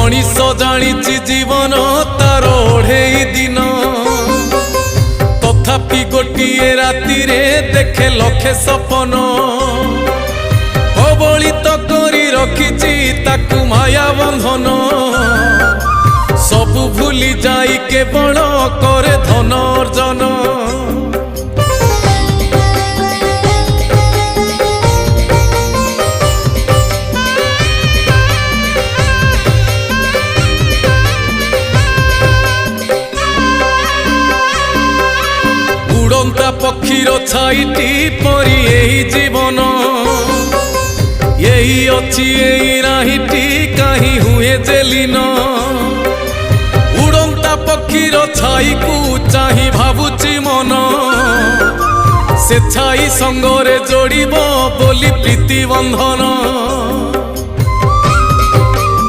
मनीष जानी जीवन तार ओढ़े दिन तथापि गोटे राति देखे लखे सपन कबलित करी रखिछि ताकू माया बंधन सबु भूली जाई केवल करे धन अर्जन उड़ंता पक्षीर छाईटी परी यही जीवन यही अच्छी यही नाहीटी कहीं हुए जेलीन उड़ंता पक्षीर छाई को चाही भावुची मन से छाई संगरे जोड़िब बोली प्रीति बंधन।